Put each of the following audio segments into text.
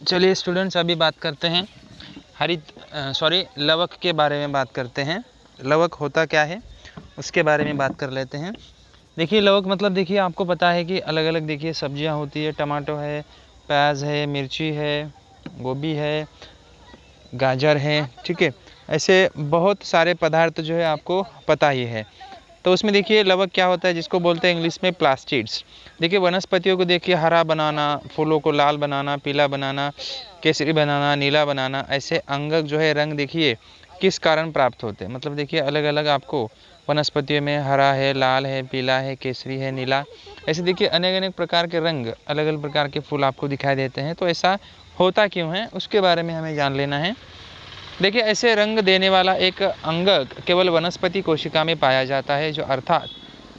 चलिए स्टूडेंट्स, अभी बात करते हैं लवक के बारे में बात करते हैं। लवक होता क्या है उसके बारे में बात कर लेते हैं। देखिए लवक मतलब देखिए आपको पता है कि अलग अलग देखिए सब्जियां होती है। टमाटो है, प्याज है, मिर्ची है, गोभी है, गाजर है, ठीक है। ऐसे बहुत सारे पदार्थ जो है आपको पता ही है। तो उसमें देखिए लवक क्या होता है, जिसको बोलते हैं इंग्लिश में प्लास्टिड्स। देखिए वनस्पतियों को देखिए हरा बनाना, फूलों को लाल बनाना, पीला बनाना, केसरी बनाना, नीला बनाना, ऐसे अंगक जो है रंग देखिए किस कारण प्राप्त होते हैं। मतलब देखिए अलग अलग आपको वनस्पतियों में हरा है, लाल है, पीला है, केसरी है, नीला, ऐसे देखिए अनेक अनेक प्रकार के रंग, अलग अलग प्रकार के फूल आपको दिखाई देते हैं। तो ऐसा होता क्यों है उसके बारे में हमें जान लेना है। देखिए ऐसे रंग देने वाला एक अंगक केवल वनस्पति कोशिका में पाया जाता है, जो अर्थात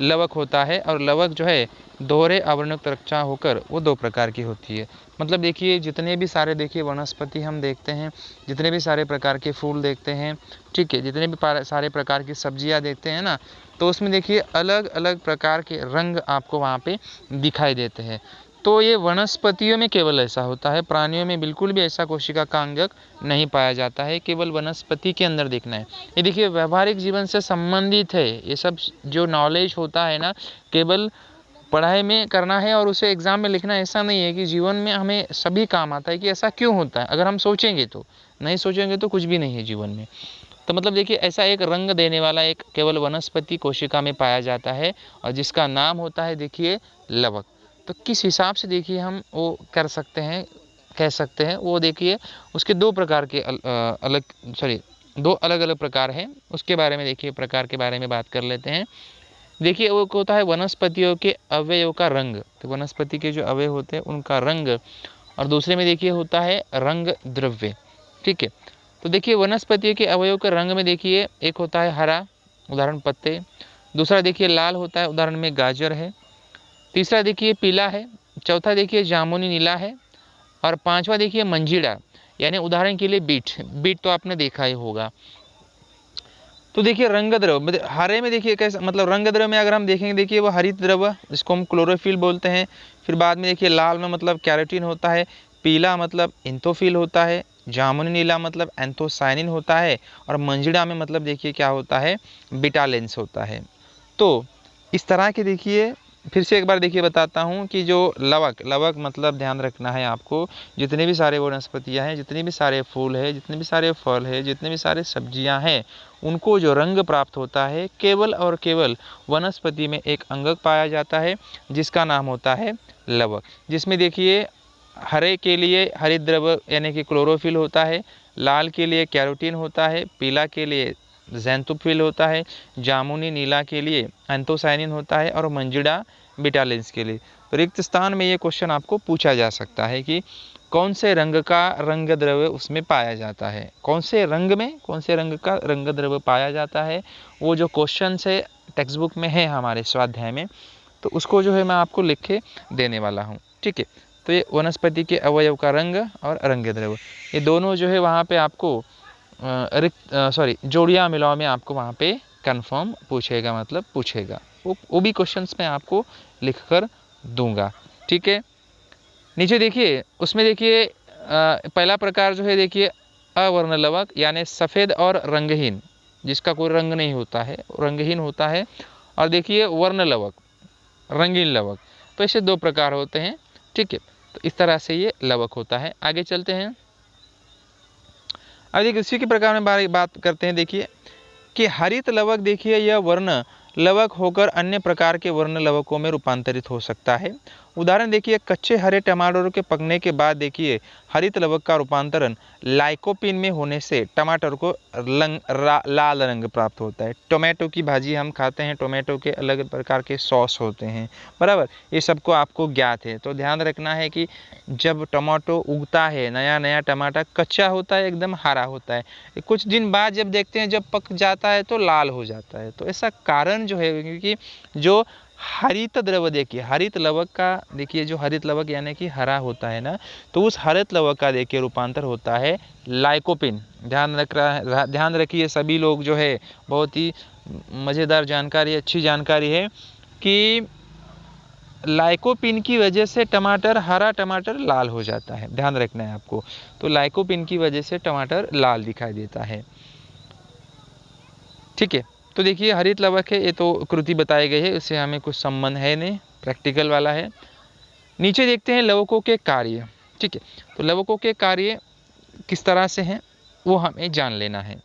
लवक होता है। और लवक जो है दोहरे आवरणयुक्त रक्षा होकर वो दो प्रकार की होती है। मतलब देखिए जितने भी सारे देखिए वनस्पति हम देखते हैं, जितने भी सारे प्रकार के फूल देखते हैं, ठीक है, जितने भी सारे प्रकार की सब्जियां देखते हैं ना, तो उसमें देखिए अलग अलग प्रकार के रंग आपको वहाँ पे दिखाई देते हैं। तो ये वनस्पतियों में केवल ऐसा होता है, प्राणियों में बिल्कुल भी ऐसा कोशिका का अंगक नहीं पाया जाता है, केवल वनस्पति के अंदर देखना है। ये देखिए व्यवहारिक जीवन से संबंधित है। ये सब जो नॉलेज होता है ना, केवल पढ़ाई में करना है और उसे एग्जाम में लिखना, ऐसा नहीं है कि जीवन में हमें सभी काम आता है कि ऐसा क्यों होता है। अगर हम सोचेंगे तो, नहीं सोचेंगे तो कुछ भी नहीं है जीवन में। तो मतलब देखिए ऐसा एक रंग देने वाला एक केवल वनस्पति कोशिका में पाया जाता है, और जिसका नाम होता है देखिए लवक। तो किस हिसाब से देखिए हम वो कर सकते हैं, कह सकते हैं, वो देखिए उसके दो प्रकार के दो अलग अलग प्रकार हैं। उसके बारे में देखिए प्रकार के बारे में बात कर लेते हैं। देखिए वो होता है वनस्पतियों के अवयव का रंग, तो वनस्पति के जो अवयव होते हैं उनका रंग। और दूसरे में देखिए होता है रंग द्रव्य, ठीक है। तो देखिए वनस्पतियों के अवयव के रंग में देखिए एक होता है हरा, उदाहरण पत्ते। दूसरा देखिए लाल होता है, उदाहरण में गाजर है। तीसरा देखिए पीला है। चौथा देखिए जामुनी नीला है। और पांचवा देखिए मंजीरा, यानी उदाहरण के लिए बीट। बीट तो आपने देखा ही होगा। तो देखिए रंग द्रव्य हरे में देखिए कैसा, मतलब रंग द्रव्य में अगर हम देखेंगे देखिए वो हरित द्रव्य, जिसको हम क्लोरोफिल बोलते हैं। फिर बाद में देखिए लाल में मतलब कैरोटीन होता है। पीला मतलब एंथोफिल होता है। जामुनी नीला मतलब एंथोसायनिन होता है। और मंजीरा में मतलब देखिए क्या होता है, बिटालेंस होता है। तो इस तरह के देखिए फिर से एक बार देखिए बताता हूँ कि जो लवक मतलब ध्यान रखना है आपको, जितने भी सारे वनस्पतियाँ हैं, जितने भी सारे फूल हैं, जितने भी सारे फल हैं, जितने भी सारे सब्जियाँ हैं, उनको जो रंग प्राप्त होता है केवल और केवल वनस्पति में एक अंगक पाया जाता है, जिसका नाम होता है लवक। जिसमें देखिए हरे के लिए हरित द्रव्य यानी कि क्लोरोफिल होता है, लाल के लिए कैरोटीन होता है, पीला के लिए ज़ैंथोफिल होता है, जामुनी नीला के लिए एंथोसायनिन होता है, और मंजीरा बिटालिन्स के लिए। तो रिक्त स्थान में ये क्वेश्चन आपको पूछा जा सकता है कि कौन से रंग का रंग द्रव्य उसमें पाया जाता है, कौन से रंग में कौन से रंग का रंग द्रव्य पाया जाता है। वो जो क्वेश्चन से टेक्स्ट बुक में है हमारे स्वाध्याय में, तो उसको जो है मैं आपको लिख के देने वाला हूँ, ठीक है। तो ये वनस्पति के अवयव का रंग और रंग द्रव्य, ये दोनों जो है वहाँ पे आपको जोड़ियाँ मिलाओ में आपको वहाँ पे कंफर्म पूछेगा, मतलब पूछेगा। वो भी क्वेश्चंस मैं आपको लिख कर दूंगा, ठीक है। नीचे देखिए उसमें देखिए पहला प्रकार जो है देखिए अवर्ण लवक, यानी सफ़ेद और रंगहीन, जिसका कोई रंग नहीं होता है, रंगहीन होता है। और देखिए वर्ण लवक, रंगीन लवक। तो ऐसे दो प्रकार होते हैं, ठीक है। तो इस तरह से ये लवक होता है। आगे चलते हैं। अब देखिए इसी के प्रकार में बात करते हैं। देखिए कि हरित लवक देखिए यह वर्ण लवक होकर अन्य प्रकार के वर्ण लवकों में रूपांतरित हो सकता है। उदाहरण देखिए कच्चे हरे टमाटरों के पकने के बाद देखिए हरित लवक का रूपांतरण लाइकोपीन में होने से टमाटर को लाल रंग प्राप्त होता है। टोमेटो की भाजी हम खाते हैं, टोमेटो के अलग प्रकार के सॉस होते हैं, बराबर, ये सबको आपको ज्ञात है। तो ध्यान रखना है कि जब टमाटो उगता है, नया नया टमाटर कच्चा होता है, एकदम हरा होता है, कुछ दिन बाद जब देखते हैं जब पक जाता है तो लाल हो जाता है। तो ऐसा कारण जो है, क्योंकि जो हरित द्रव्य देखिए हरित लवक का, देखिए जो हरित लवक यानी कि हरा होता है ना, तो उस हरित लवक का देखिए रूपांतर होता है लाइकोपिन। ध्यान रखिए सभी लोग जो है, बहुत ही मज़ेदार जानकारी, अच्छी जानकारी है कि लाइकोपिन की वजह से टमाटर, हरा टमाटर लाल हो जाता है, ध्यान रखना है आपको। तो लाइकोपिन की वजह से टमाटर लाल दिखाई देता है, ठीक है। तो देखिए हरित लवक है, ये तो कृति बताई गई है, इससे हमें कुछ संबंध है नहीं, प्रैक्टिकल वाला है। नीचे देखते हैं लवकों के कार्य, ठीक है। तो लवकों के कार्य किस तरह से हैं वो हमें जान लेना है।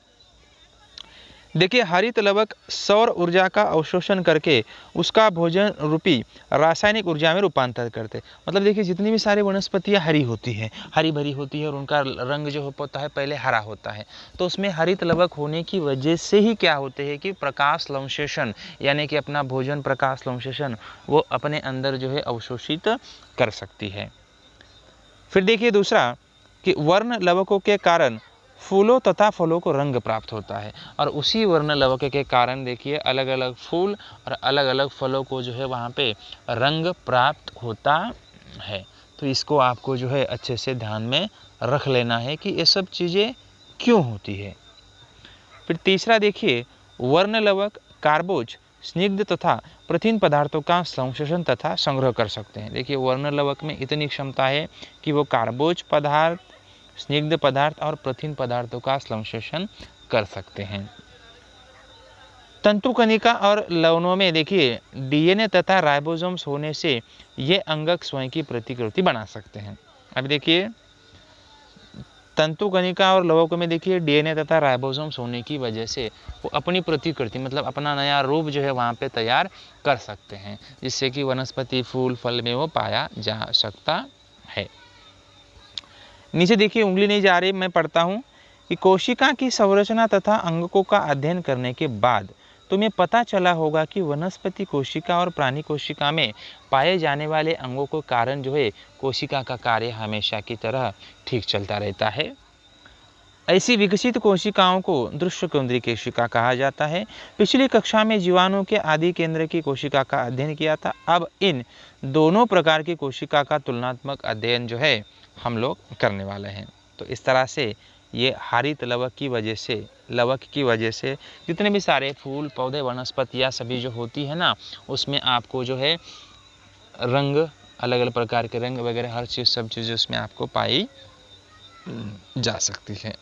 देखिए हरित लवक सौर ऊर्जा का अवशोषण करके उसका भोजन रूपी रासायनिक ऊर्जा में रूपांतर करते। मतलब देखिए जितनी भी सारी वनस्पतियाँ हरी होती है, हरी भरी होती है और उनका रंग जो होता है पहले हरा होता है, तो उसमें हरित लवक होने की वजह से ही क्या होते हैं कि प्रकाश संश्लेषण, यानी कि अपना भोजन प्रकाश संश्लेषण वो अपने अंदर जो है अवशोषित कर सकती है। फिर देखिए दूसरा कि वर्ण लवकों के कारण फूलों तथा फलों को रंग प्राप्त होता है, और उसी वर्ण लवक के कारण देखिए अलग अलग फूल और अलग अलग फलों को जो है वहाँ पे रंग प्राप्त होता है। तो इसको आपको जो है अच्छे से ध्यान में रख लेना है कि ये सब चीज़ें क्यों होती है। फिर तीसरा देखिए वर्ण लवक कार्बोज, स्निग्ध तथा प्रथिन पदार्थों का संश्लेषण तथा संग्रह कर सकते हैं। देखिए वर्ण लवक में इतनी क्षमता है कि वो कार्बोज पदार्थ, स्निग्ध पदार्थ और प्रथिन पदार्थों का संश्लेषण कर सकते हैं। तंतुकणिका और लवणों में देखिए डीएनए तथा राइबोसोम्स होने से ये अंगक स्वयं की प्रतिकृति बना सकते हैं। अब देखिए तंतुकणिका और लवकों में देखिए डीएनए तथा राइबोसोम्स होने की वजह से वो अपनी प्रतिकृति मतलब अपना नया रूप जो है वहाँ पे तैयार कर सकते हैं, जिससे कि वनस्पति फूल फल में वो पाया जा सकता है। नीचे देखिए उंगली नहीं जा रही, मैं पढ़ता हूँ कि कोशिका की संरचना तथा अंगकों का अध्ययन करने के बाद तुम्हें पता चला होगा कि वनस्पति कोशिका और प्राणी कोशिका में पाए जाने वाले अंगों के कारण जो है कोशिका का कार्य हमेशा की तरह ठीक चलता रहता है। ऐसी विकसित कोशिकाओं को दृश्य केंद्रीय कोशिका कहा जाता है। पिछली कक्षा में जीवाणु के आदि केंद्र की कोशिका का अध्ययन किया था। अब इन दोनों प्रकार की कोशिका का तुलनात्मक अध्ययन जो है हम लोग करने वाले हैं। तो इस तरह से ये हरित लवक की वजह से जितने भी सारे फूल पौधे वनस्पतियाँ सभी जो होती है ना, उसमें आपको जो है रंग, अलग अलग प्रकार के रंग वगैरह हर चीज़ सब चीज़ें उसमें आपको पाई जा सकती है।